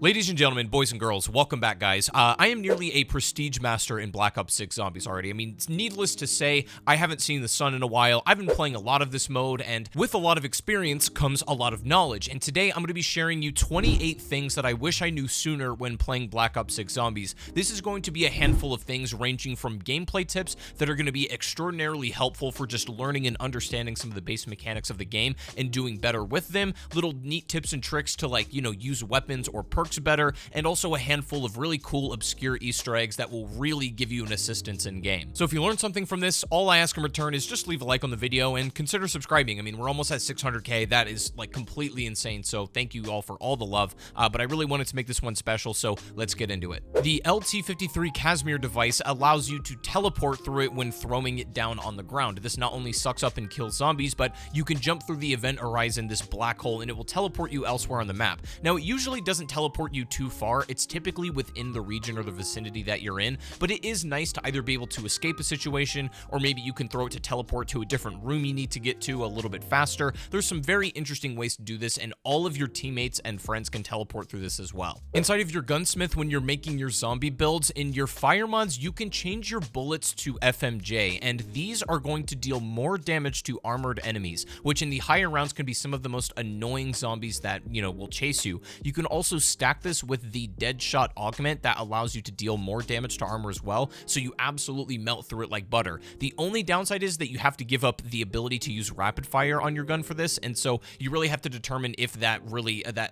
Ladies and gentlemen, boys and girls, welcome back, guys. I am nearly a prestige master in Black Ops 6 Zombies already. I mean, it's needless to say, I haven't seen the sun in a while. I've been playing a lot of this mode, and with a lot of experience comes a lot of knowledge. And today, I'm going to be sharing you 28 things that I wish I knew sooner when playing Black Ops 6 Zombies. This is going to be a handful of things ranging from gameplay tips that are going to be extraordinarily helpful for just learning and understanding some of the base mechanics of the game and doing better with them. Little neat tips and tricks to, like, use weapons or perks better, and also a handful of really cool obscure Easter eggs that will really give you an assistance in game. So if you learned something from this, all I ask in return is just leave a like on the video and consider subscribing. I mean, we're almost at 600k. That is like completely insane, so thank you all for all the love, but I really wanted to make this one special, so let's get into it. The LT-53 Casimir device allows you to teleport through it when throwing it down on the ground. This not only sucks up and kills zombies, but you can jump through the event horizon, this black hole, and it will teleport you elsewhere on the map. Now, it usually doesn't teleport you too far. It's typically within the region or the vicinity that you're in, but it is nice to either be able to escape a situation, or maybe you can throw it to teleport to a different room you need to get to a little bit faster. There's some very interesting ways to do this, and all of your teammates and friends can teleport through this as well. Inside of your gunsmith, when you're making your zombie builds, in your fire mods, you can change your bullets to FMJ, and these are going to deal more damage to armored enemies, which in the higher rounds can be some of the most annoying zombies that, will chase you. You can also stack this with the Deadshot augment that allows you to deal more damage to armor as well, so you absolutely melt through it like butter. The only downside is that you have to give up the ability to use rapid fire on your gun for this, and so you really have to determine if that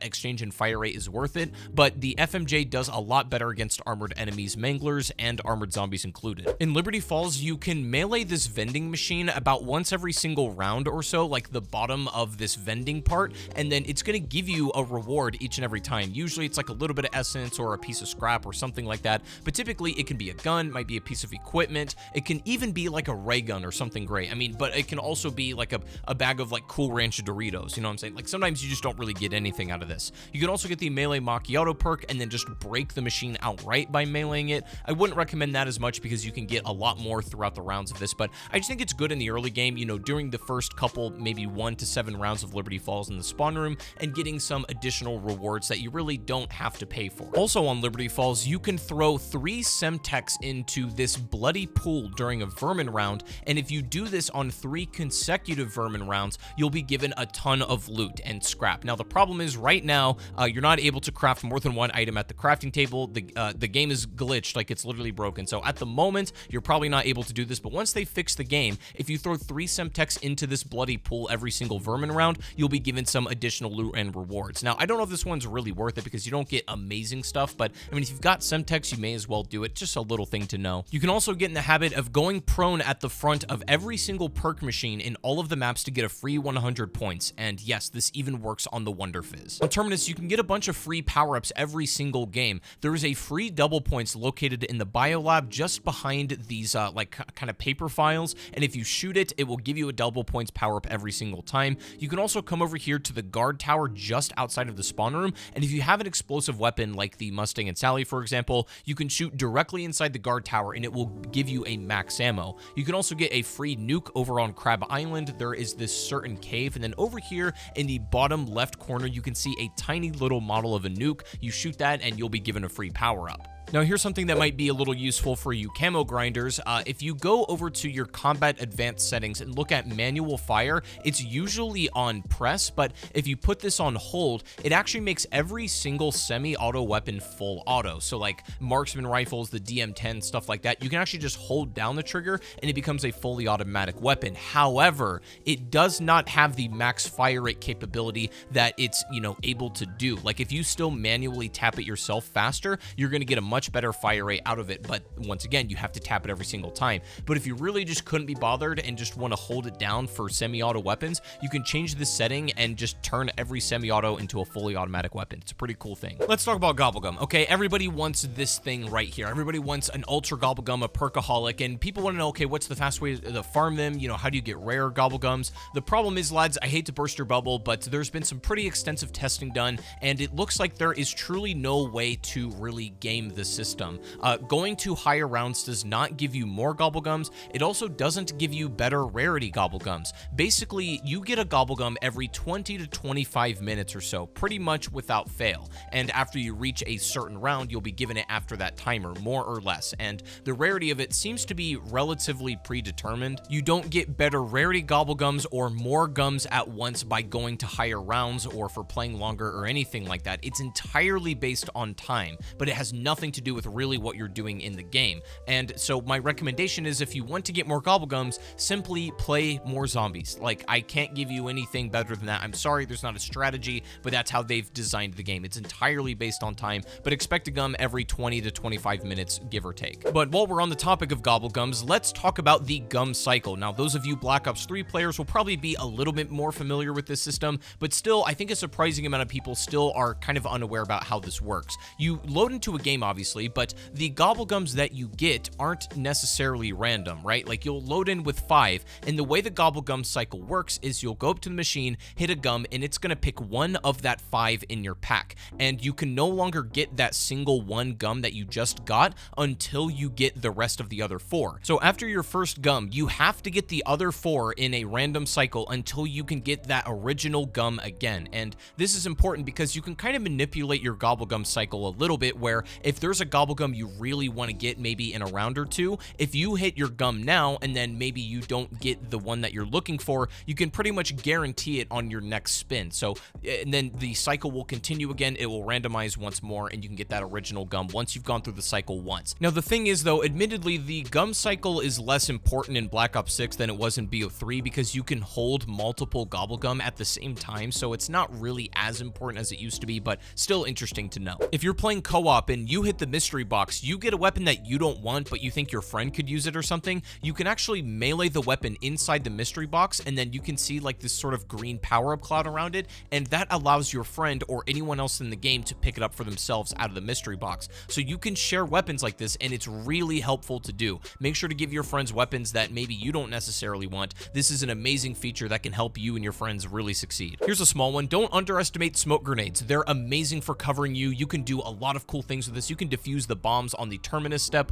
exchange in fire rate is worth it, but the FMJ does a lot better against armored enemies, manglers, and armored zombies included. In Liberty Falls, you can melee this vending machine about once every single round or so, like the bottom of this vending part, and then it's going to give you a reward each and every time. Usually it's like a little bit of essence or a piece of scrap or something like that, but typically it can be a gun, might be a piece of equipment, it can even be like a ray gun or something great. I mean, but it can also be like a bag of like Cool Ranch Doritos, you know what I'm saying? Like sometimes you just don't really get anything out of this. You can also get the melee macchiato perk and then just break the machine outright by meleeing it. I wouldn't recommend that as much because you can get a lot more throughout the rounds of this, but I just think it's good in the early game, during the first couple, maybe 1 to 7 rounds of Liberty Falls in the spawn room, and getting some additional rewards that you really don't have to pay for. Also on Liberty Falls, you can throw 3 Semtex into this bloody pool during a vermin round, and if you do this on 3 consecutive vermin rounds, you'll be given a ton of loot and scrap. Now, the problem is right now, you're not able to craft more than 1 item at the crafting table. The game is glitched, like it's literally broken. So at the moment, you're probably not able to do this, but once they fix the game, if you throw 3 Semtex into this bloody pool every single vermin round, you'll be given some additional loot and rewards. Now, I don't know if this one's really worth it because you don't get amazing stuff, but I mean, if you've got Semtex, you may as well do it. Just a little thing to know. You can also get in the habit of going prone at the front of every single perk machine in all of the maps to get a free 100 points, and yes, this even works on the Wonder Fizz. On Terminus, you can get a bunch of free power-ups every single game. There is a free double points located in the biolab just behind these kind of paper files, and if you shoot it, it will give you a double points power-up every single time. You can also come over here to the guard tower just outside of the spawn room, and if you have an explosive weapon like the Mustang and Sally, for example, you can shoot directly inside the guard tower and it will give you a max ammo. You can also get a free nuke over on Crab Island. There is this certain cave, and then over here in the bottom left corner, you can see a tiny little model of a nuke. You shoot that and you'll be given a free power-up. Now, here's something that might be a little useful for you camo grinders. If you go over to your combat advanced settings and look at manual fire, it's usually on press, but if you put this on hold, it actually makes every single semi-auto weapon full auto. So like marksman rifles, the DM10, stuff like that, you can actually just hold down the trigger and it becomes a fully automatic weapon. However, it does not have the max fire rate capability that it's, able to do. Like if you still manually tap it yourself faster, you're going to get a much better fire rate out of it, but once again, you have to tap it every single time. But if you really just couldn't be bothered and just want to hold it down for semi-auto weapons, you can change this setting and just turn every semi-auto into a fully automatic weapon. It's a pretty cool thing. Let's talk about Gobblegum. Okay, everybody wants this thing right here. Everybody wants an ultra Gobblegum, a perkaholic, and people want to know, okay, what's the fast way to farm them? How do you get rare Gobblegums? The problem is, lads, I hate to burst your bubble, but there's been some pretty extensive testing done, and it looks like there is truly no way to really game the this system. Going to higher rounds does not give you more gobblegums. It also doesn't give you better rarity gobblegums. Basically, you get a gobblegum every 20 to 25 minutes or so, pretty much without fail. And after you reach a certain round, you'll be given it after that timer, more or less. And the rarity of it seems to be relatively predetermined. You don't get better rarity gobblegums or more gums at once by going to higher rounds or for playing longer or anything like that. It's entirely based on time, but it has nothing to do with really what you're doing in the game. And so my recommendation is, if you want to get more gobblegums, simply play more zombies. Like, I can't give you anything better than that. I'm sorry, there's not a strategy, but that's how they've designed the game. It's entirely based on time, but expect a gum every 20 to 25 minutes, give or take. But while we're on the topic of gobblegums, let's talk about the gum cycle. Now, those of you Black Ops 3 players will probably be a little bit more familiar with this system, but still, I think a surprising amount of people still are kind of unaware about how this works. You load into a game, obviously, but the gobblegums that you get aren't necessarily random, right? Like, you'll load in with 5, and the way the gobblegum cycle works is you'll go up to the machine, hit a gum, and it's going to pick one of that 5 in your pack, and you can no longer get that single one gum that you just got until you get the rest of the other 4. So after your first gum, you have to get the other 4 in a random cycle until you can get that original gum again. And this is important because you can kind of manipulate your gobblegum cycle a little bit, where if there's a gobblegum you really want to get maybe in a round or two, if you hit your gum now and then maybe you don't get the one that you're looking for, you can pretty much guarantee it on your next spin. So, and then the cycle will continue again, it will randomize once more, and you can get that original gum once you've gone through the cycle once. Now, the thing is, though, admittedly, the gum cycle is less important in Black Ops 6 than it was in BO3 because you can hold multiple gobblegum at the same time, so it's not really as important as it used to be, but still interesting to know. If you're playing co-op and you hit the mystery box, you get a weapon that you don't want, but you think your friend could use it or something, you can actually melee the weapon inside the mystery box, and then you can see like this sort of green power-up cloud around it, and that allows your friend or anyone else in the game to pick it up for themselves out of the mystery box. So you can share weapons like this, and it's really helpful to do. Make sure to give your friends weapons that maybe you don't necessarily want. This is an amazing feature that can help you and your friends really succeed. Here's a small one. Don't underestimate smoke grenades. They're amazing for covering you. You can do a lot of cool things with this. You can defuse the bombs on the Terminus step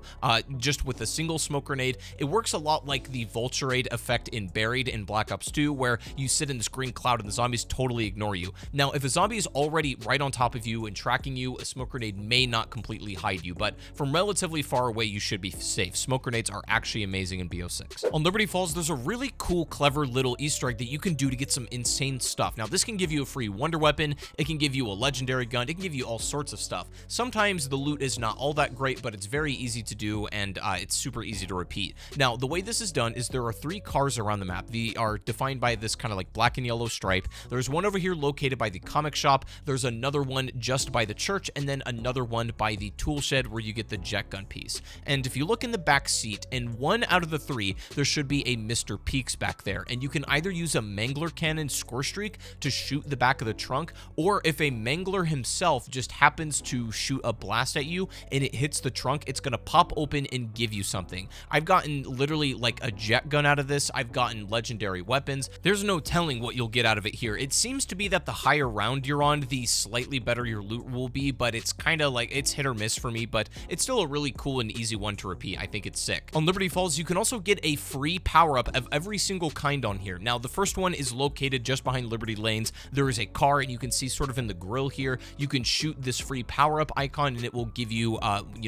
just with a single smoke grenade. It works a lot like the Vulturade effect in Buried in Black Ops 2, where you sit in this green cloud and the zombies totally ignore you. Now, if a zombie is already right on top of you and tracking you, a smoke grenade may not completely hide you, but from relatively far away, you should be safe. Smoke grenades are actually amazing in BO6. On Liberty Falls, there's a really cool, clever little Easter egg that you can do to get some insane stuff. Now, this can give you a free wonder weapon, it can give you a legendary gun, it can give you all sorts of stuff. Sometimes the loot is not all that great, but it's very easy to do, and it's super easy to repeat. Now, the way this is done is there are 3 cars around the map. They are defined by this kind of like black and yellow stripe. There's one over here located by the comic shop, there's another one just by the church, and then another one by the tool shed where you get the jet gun piece. And if you look in the back seat, in 1 out of the 3, there should be a Mr. Peaks back there, and you can either use a Mangler Cannon Score Streak to shoot the back of the trunk, or if a Mangler himself just happens to shoot a blast at you and it hits the trunk, it's gonna pop open and give you something. I've gotten literally like a jet gun out of this, I've gotten legendary weapons. There's no telling what you'll get out of it here. It seems to be that the higher round you're on, the slightly better your loot will be, but it's kind of like, it's hit or miss for me, but it's still a really cool and easy one to repeat. I think it's sick. On Liberty Falls, you can also get a free power-up of every single kind on here. Now, the first one is located just behind Liberty Lanes. There is a car, and you can see sort of in the grill here, you can shoot this free power-up icon, and it will give you,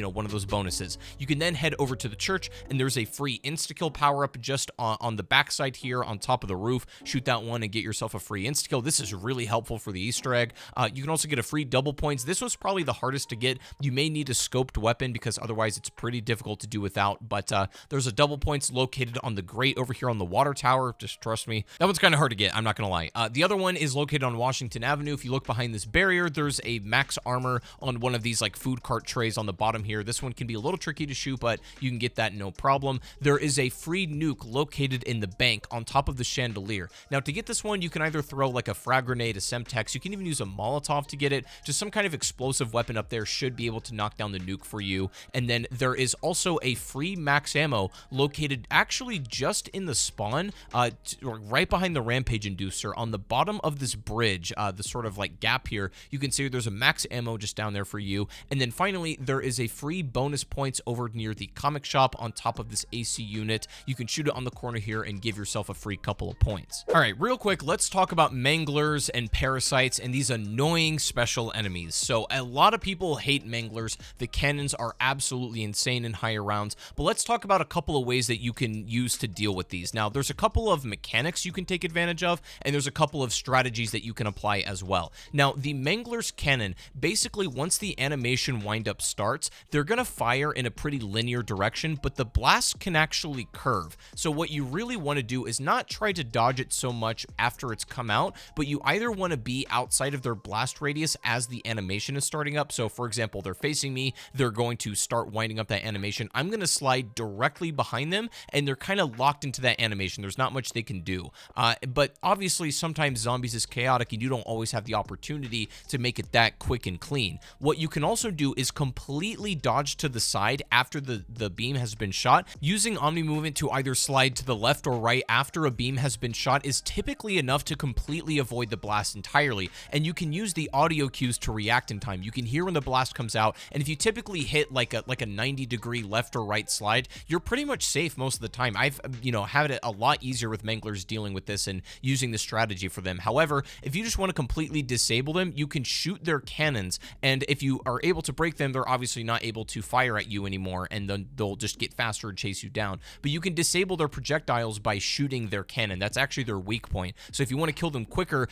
one of those bonuses. You can then head over to the church, and there's a free insta-kill power-up just on the backside here on top of the roof. Shoot that one and get yourself a free insta-kill. This is really helpful for the Easter egg. You can also get a free double points. This was probably the hardest to get. You may need a scoped weapon because otherwise it's pretty difficult to do without, but there's a double points located on the grate over here on the water tower. Just trust me. That one's kind of hard to get, I'm not gonna lie. The other one is located on Washington Avenue. If you look behind this barrier, there's a max armor on one of these like food cart trays on the bottom here. This one can be a little tricky to shoot, but you can get that no problem. There is a free nuke located in the bank on top of the chandelier. Now, to get this one, you can either throw like a frag grenade, a semtex, you can even use a Molotov to get it. Just some kind of explosive weapon up there should be able to knock down the nuke for you. And then there is also a free max ammo located actually just in the spawn, right behind the rampage inducer on the bottom of this bridge, the sort of like gap here. You can see there's a max ammo just down there for you. And then finally, finally, there is a free bonus points over near the comic shop on top of this AC unit. You can shoot it on the corner here and give yourself a free couple of points. All right, real quick, let's talk about manglers and parasites and these annoying special enemies. So a lot of people hate manglers. The cannons are absolutely insane in higher rounds, but let's talk about a couple of ways that you can use to deal with these. Now, there's a couple of mechanics you can take advantage of, and there's a couple of strategies that you can apply as well. Now, the mangler's cannon, basically once the animation windup starts, they're going to fire in a pretty linear direction, but the blast can actually curve. So what you really want to do is not try to dodge it so much after it's come out, but you either want to be outside of their blast radius as the animation is starting up. So for example, they're facing me, they're going to start winding up that animation. I'm going to slide directly behind them, and they're kind of locked into that animation. There's not much they can do. But obviously sometimes zombies is chaotic and you don't always have the opportunity to make it that quick and clean. What you can also do is completely dodge to the side after the beam has been shot. Using Omni Movement to either slide to the left or right after a beam has been shot is typically enough to completely avoid the blast entirely, and you can use the audio cues to react in time. You can hear when the blast comes out, and if you typically hit like a 90-degree left or right slide, you're pretty much safe most of the time. I've had it a lot easier with manglers dealing with this and using the strategy for them. However, if you just want to completely disable them, you can shoot their cannons, and if you are able to break them, they're obviously not able to fire at you anymore, and then they'll just get faster and chase you down. But you can disable their projectiles by shooting their cannon. That's actually their weak point. So if you want to kill them quicker,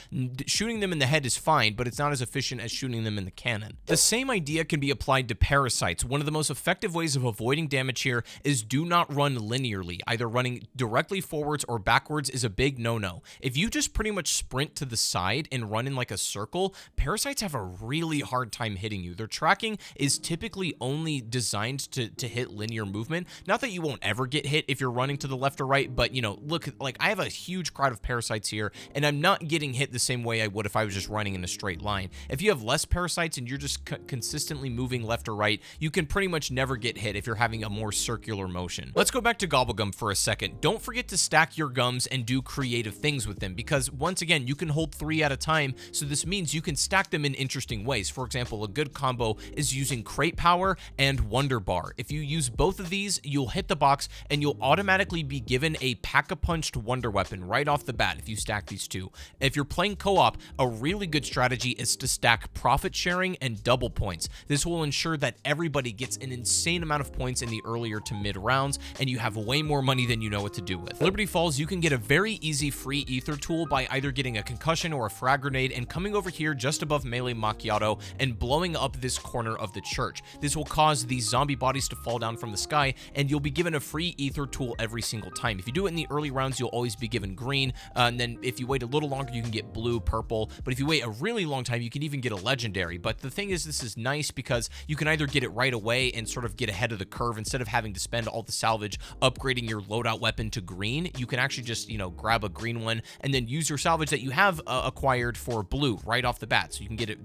shooting them in the head is fine, but it's not as efficient as shooting them in the cannon. The same idea can be applied to parasites. One of the most effective ways of avoiding damage here is do not run linearly. Either running directly forwards or backwards is a big no-no. If you just pretty much sprint to the side and run in like a circle, parasites have a really hard time hitting you. Their tracking is typically only designed to hit linear movement. Not that you won't ever get hit if you're running to the left or right, but look, like I have a huge crowd of parasites here, and I'm not getting hit the same way I would if I was just running in a straight line. If you have less parasites and you're just consistently moving left or right, you can pretty much never get hit if you're having a more circular motion. Let's go back to Gobblegum for a second. Don't forget to stack your gums and do creative things with them, because once again, you can hold 3 at a time, so this means you can stack them in interesting ways. For example, a good combo is using Crate Power and Wonder Bar. If you use both of these, you'll hit the box and you'll automatically be given a Pack-a-Punched Wonder Weapon right off the bat if you stack these two. If you're playing co-op, a really good strategy is to stack Profit Sharing and Double Points. This will ensure that everybody gets an insane amount of points in the earlier to mid rounds, and you have way more money than you know what to do with. Liberty Falls, you can get a very easy free ether tool by either getting a concussion or a frag grenade and coming over here just above Melee Macchiato and blowing up this corner of the church. This will cause these zombie bodies to fall down from the sky, and you'll be given a free ether tool every single time. If you do it in the early rounds, you'll always be given green, and then if you wait a little longer, you can get blue, purple, but if you wait a really long time, you can even get a legendary. But the thing is, this is nice because you can either get it right away and sort of get ahead of the curve instead of having to spend all the salvage upgrading your loadout weapon to green. You can actually just, grab a green one and then use your salvage that you have acquired for blue right off the bat, so you can get it,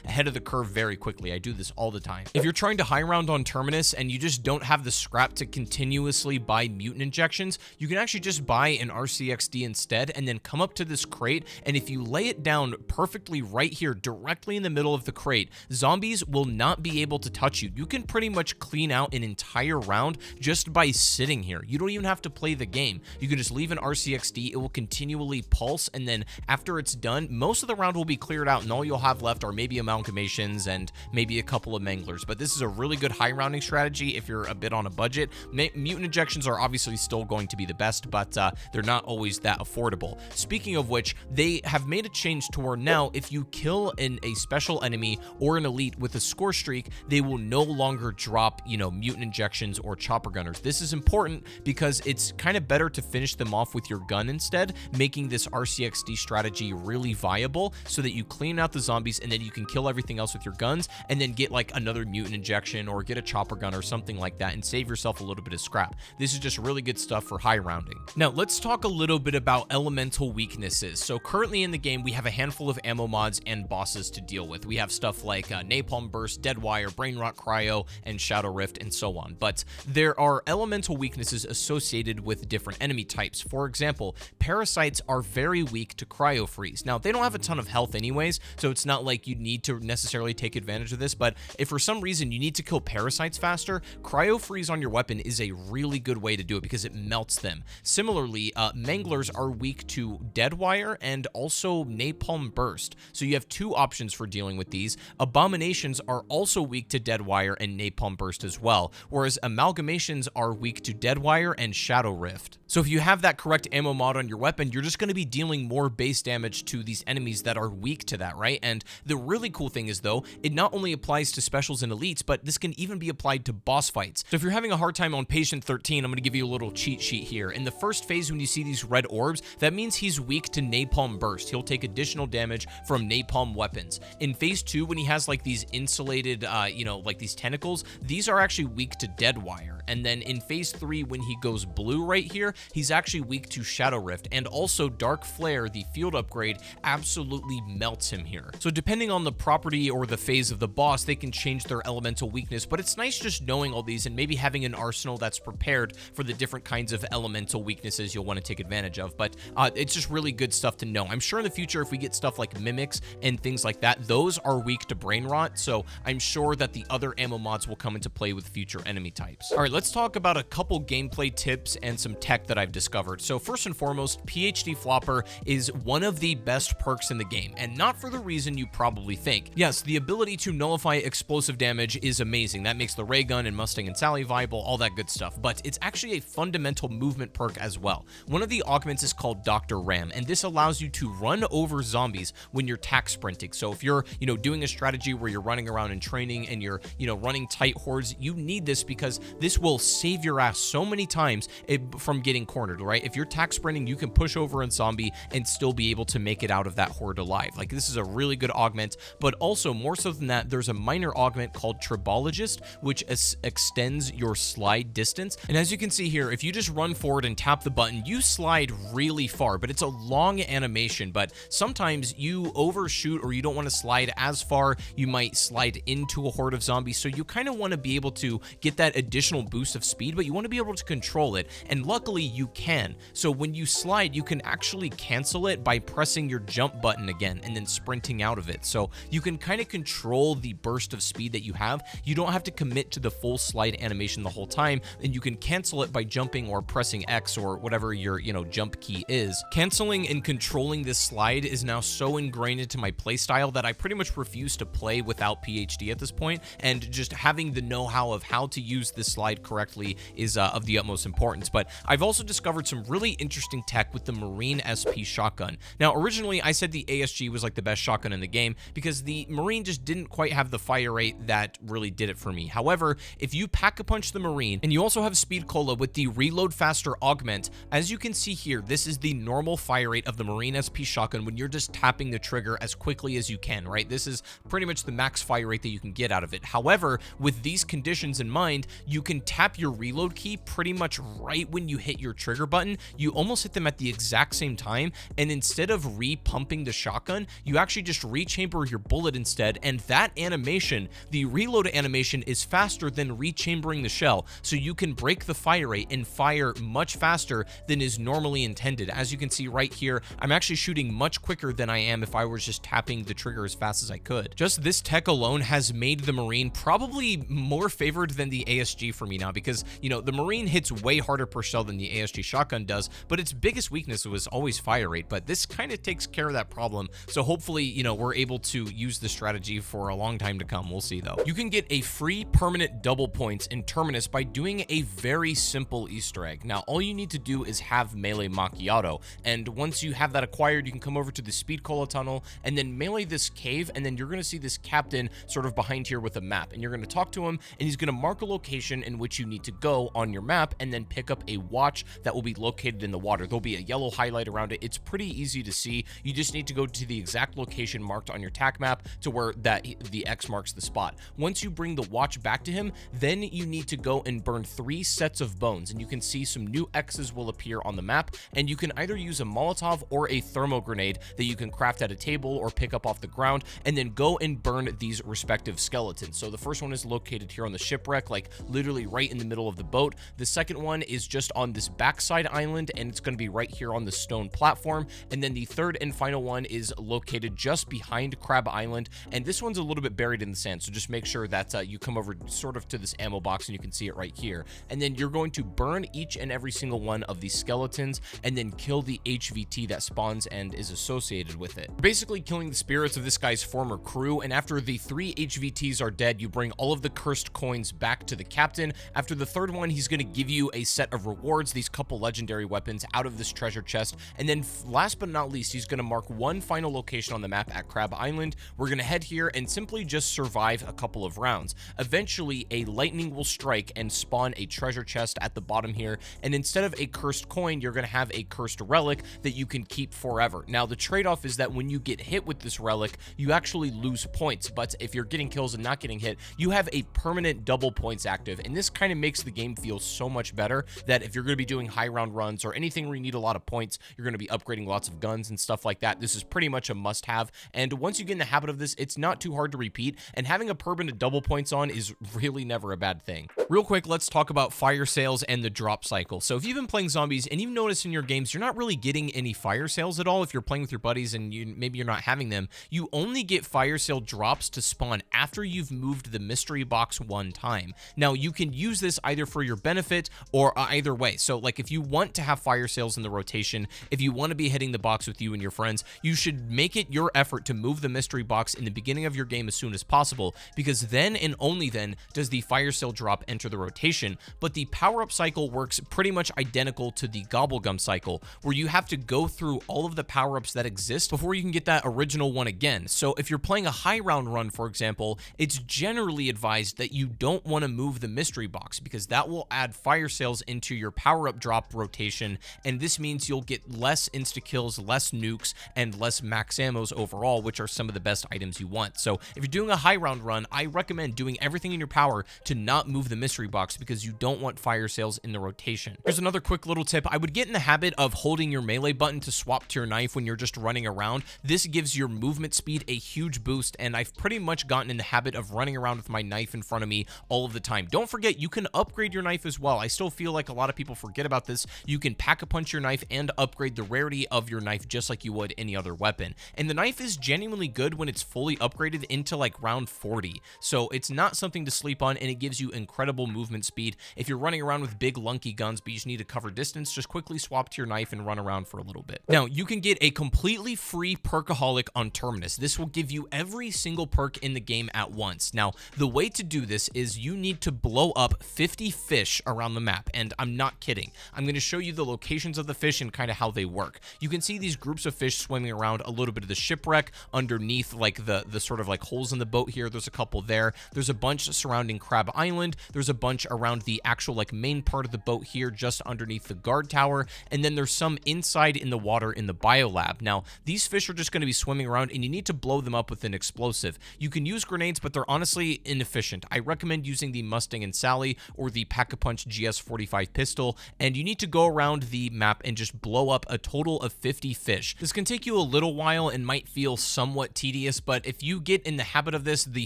ahead of the curve very quickly. I do this all the time. If you're trying to high round on Terminus and you just don't have the scrap to continuously buy mutant injections, you can actually just buy an RCXD instead and then come up to this crate, and if you lay it down perfectly right here directly in the middle of the crate, zombies will not be able to touch you. You can pretty much clean out an entire round just by sitting here. You don't even have to play the game. You can just leave an RCXD, it will continually pulse, and then after it's done, most of the round will be cleared out, and all you'll have left are maybe amalgamations and maybe a couple of manglers. But this is a really good high rounding strategy if you're a bit on a budget. Mutant injections are obviously still going to be the best, but they're not always that affordable. Speaking of which, they have made a change to where now if you kill a special enemy or an elite with a score streak, they will no longer drop, mutant injections or chopper gunners. This is important because it's kind of better to finish them off with your gun instead, making this RCXD strategy really viable so that you clean out the zombies and then you can kill everything else with your guns and then get like another mutant injection or get a chopper gun or something like that and save yourself a little bit of scrap. This is just really good stuff for high rounding. Now let's talk a little bit about elemental weaknesses. So currently in the game, we have a handful of ammo mods and bosses to deal with. We have stuff like Napalm Burst, Dead Wire, Brain Rot Cryo, and Shadow Rift, and so on. But there are elemental weaknesses associated with different enemy types. For example, parasites are very weak to Cryo Freeze. Now, they don't have a ton of health anyways, so it's not like you need to necessarily take advantage of this, but if for some reason you need to kill parasites faster, cryo freeze on your weapon is a really good way to do it because it melts them. Similarly, manglers are weak to dead wire and also napalm burst. So you have two options for dealing with these. Abominations are also weak to dead wire and napalm burst as well, whereas amalgamations are weak to dead wire and shadow rift. So if you have that correct ammo mod on your weapon, you're just going to be dealing more base damage to these enemies that are weak to that, right? And the really cool thing is, though, it not only applies to specials and elites, but this can even be applied to boss fights. So if you're having a hard time on Patient 13, I'm going to give you a little cheat sheet here. In the first phase, when you see these red orbs, that means he's weak to napalm burst. He'll take additional damage from napalm weapons. In phase 2, when he has like these insulated, like these tentacles, these are actually weak to dead wire. And then in phase 3, when he goes blue right here, he's actually weak to shadow rift. And also dark flare, the field upgrade, absolutely melts him here. So depending on the property or the phase of the boss, they can change their elemental weakness, but it's nice just knowing all these and maybe having an arsenal that's prepared for the different kinds of elemental weaknesses you'll want to take advantage of. But it's just really good stuff to know. I'm sure in the future, if we get stuff like mimics and things like that, those are weak to brain rot, so I'm sure that the other ammo mods will come into play with future enemy types. All right, let's talk about a couple gameplay tips and some tech that I've discovered. So first and foremost, PhD Flopper is one of the best perks in the game, and not for the reason you probably think. Yes, the ability to nullify explosive damage is amazing. That makes the ray gun and Mustang and Sally viable, all that good stuff, but it's actually a fundamental movement perk as well. One of the augments is called Dr. Ram, and this allows you to run over zombies when you're tack sprinting. So if you're, doing a strategy where you're running around and training and you're, running tight hordes, you need this because this will save your ass so many times from getting cornered, right? If you're tack sprinting, you can push over a zombie and still be able to make it out of that horde alive. Like, this is a really good augment, but also more so than that, there's a minor augment called Tribologist, which extends your slide distance. And as you can see here, if you just run forward and tap the button, you slide really far, but it's a long animation. But sometimes you overshoot or you don't want to slide as far. You might slide into a horde of zombies. So you kind of want to be able to get that additional boost of speed, but you want to be able to control it. And luckily you can. So when you slide, you can actually cancel it by pressing your jump button again and then sprinting out of it. So you can kind of control the burst of speed that you have. You don't have to commit to the full slide animation the whole time, and you can cancel it by jumping or pressing X or whatever your, jump key is. Canceling and controlling this slide is now so ingrained into my playstyle that I pretty much refuse to play without PhD at this point, and just having the know-how of how to use this slide correctly is of the utmost importance. But I've also discovered some really interesting tech with the Marine SP shotgun. Now, originally I said the ASG was like the best shotgun in the game because the Marine just didn't quite have the fire rate that really did it for me. However, if you pack-a-punch the Marine and you also have Speed Cola with the Reload Faster augment, as you can see here, this is the normal fire rate of the Marine SP shotgun when you're just tapping the trigger as quickly as you can, right? This is pretty much the max fire rate that you can get out of it. However, with these conditions in mind, you can tap your reload key pretty much right when you hit your trigger button. You almost hit them at the exact same time, and instead of re-pumping the shotgun, you actually just rechamber your bullet instead, and that animation, the reload animation, is faster than rechambering the shell, so you can break the fire rate and fire much faster than is normally intended. As you can see right here, I'm actually shooting much quicker than I am if I was just tapping the trigger as fast as I could. Just this tech alone has made the Marine probably more favored than the ASG for me now because, the Marine hits way harder per shell than the ASG shotgun does, but its biggest weakness was always fire rate, but this kind of takes care of that problem. So hopefully, we're able to use this strategy for a long time to come. We'll see though. You can get a free permanent double points in Terminus by doing a very simple Easter egg. Now, all you need to do is have melee macchiato, and once you have that acquired, you can come over to the Speed Cola tunnel and then melee this cave, and then you're going to see this captain sort of behind here with a map, and you're going to talk to him, and he's going to mark a location in which you need to go on your map, and then pick up a watch that will be located in the water. There'll be a yellow highlight around it. It's pretty easy to see. You just need to go to the exact location marked on your tac map to where the X marks the spot. Once you bring the watch back to him, then you need to go and burn 3 sets of bones, and you can see some new X's will appear on the map, and you can either use a Molotov or a thermal grenade that you can craft at a table or pick up off the ground, and then go and burn these respective skeletons. So the first one is located here on the shipwreck, like literally right in the middle of the boat. The second one is just on this backside island, and it's going to be right here on the stone platform. And then the third and final one is located just behind Crab Island, and this one's a little bit buried in the sand. understand. So just make sure that you come over sort of to this ammo box, and you can see it right here. And then you're going to burn each and every single one of these skeletons and then kill the HVT that spawns and is associated with it. Basically killing the spirits of this guy's former crew, and after the 3 HVTs are dead, you bring all of the cursed coins back to the captain. After the 3rd one, he's going to give you a set of rewards, these couple legendary weapons out of this treasure chest. And then last but not least, he's going to mark one final location on the map at Crab Island. We're going to head here and simply just survive a couple of rounds. Eventually, a lightning will strike and spawn a treasure chest at the bottom here, and instead of a cursed coin, you're going to have a cursed relic that you can keep forever. Now, the trade-off is that when you get hit with this relic, you actually lose points, but if you're getting kills and not getting hit, you have a permanent double points active, and this kind of makes the game feel so much better that if you're going to be doing high round runs or anything where you need a lot of points, you're going to be upgrading lots of guns and stuff like that. This is pretty much a must-have, and once you get in the habit of this, it's not too hard to repeat, and having a permanent double points on is really never a bad thing. Real quick, let's talk about fire sales and the drop cycle. So if you've been playing zombies and you've noticed in your games you're not really getting any fire sales at all, if you're playing with your buddies and maybe you're not having them, you only get fire sale drops to spawn after you've moved the mystery box one time. Now, you can use this either for your benefit or either way. So like if you want to have fire sales in the rotation, if you want to be hitting the box with you and your friends, you should make it your effort to move the mystery box in the beginning of your game as soon as possible, because then and only then does the fire sale drop enter the rotation. But the power-up cycle works pretty much identical to the gobblegum cycle, where you have to go through all of the power-ups that exist before you can get that original one again. So if you're playing a high round run, for example, it's generally advised that you don't want to move the mystery box, because that will add fire sales into your power-up drop rotation, and this means you'll get less insta-kills, less nukes, and less max ammos overall, which are some of the best items you want. So if you're doing a high round run, I recommend doing everything in your power to not move the mystery box, because you don't want fire sales in the rotation. Here's another quick little tip. I would get in the habit of holding your melee button to swap to your knife when you're just running around. This gives your movement speed a huge boost, and I've pretty much gotten in the habit of running around with my knife in front of me all of the time. Don't forget, you can upgrade your knife as well. I still feel like a lot of people forget about this. You can pack-a-punch your knife and upgrade the rarity of your knife just like you would any other weapon. And the knife is genuinely good when it's fully upgraded into like round 40. So it's not something to sleep on, and it gives you incredible movement speed. If you're running around with big lunky guns but you just need to cover distance, just quickly swap to your knife and run around for a little bit. Now, you can get a completely free perkaholic on Terminus. This will give you every single perk in the game at once. Now, the way to do this is you need to blow up 50 fish around the map, and I'm not kidding. I'm going to show you the locations of the fish and kind of how they work. You can see these groups of fish swimming around a little bit of the shipwreck underneath like the sort of like holes in the boat here. There's a couple there. There's a bunch surrounding Crab Island. There's a bunch around the actual like main part of the boat here just underneath the guard tower, and then there's some inside in the water in the biolab. Now, these fish are just going to be swimming around, and you need to blow them up with an explosive. You can use grenades, but they're honestly inefficient. I recommend using the Mustang and Sally or the Pack-a-Punch GS45 pistol, and you need to go around the map and just blow up a total of 50 fish. This can take you a little while and might feel somewhat tedious, but if you get in the habit of this, the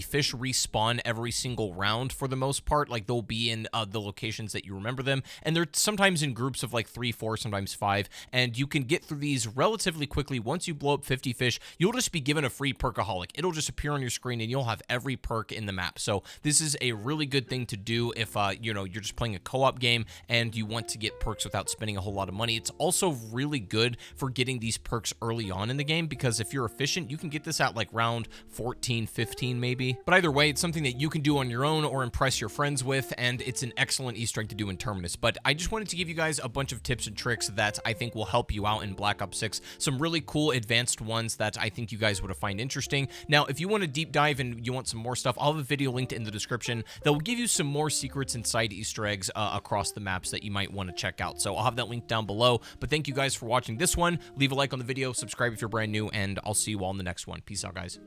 fish respawn every single round for the most part. Like, they'll be in the locations that you remember them, and they're sometimes in groups of like 3, 4, sometimes 5, and you can get through these relatively quickly. Once you blow up 50 fish, you'll just be given a free perkaholic. It'll just appear on your screen, and you'll have every perk in the map. So this is a really good thing to do if you're just playing a co-op game and you want to get perks without spending a whole lot of money. It's also really good for getting these perks early on in the game, because if you're efficient, you can get this at like round 14, 15 maybe. But either way, it's something that you can do on your own or impress your friends with, and it's an excellent Easter egg to do in Terminus. But I just wanted to give you guys a bunch of tips and tricks that I think will help you out in Black Ops 6. Some really cool advanced ones that I think you guys would find interesting. Now, if you want to deep dive and you want some more stuff, I'll have a video linked in the description that will give you some more secrets and side Easter eggs across the maps that you might want to check out. So I'll have that link down below. But thank you guys for watching this one. Leave a like on the video, subscribe if you're brand new, and I'll see you all in the next one. Peace out, guys.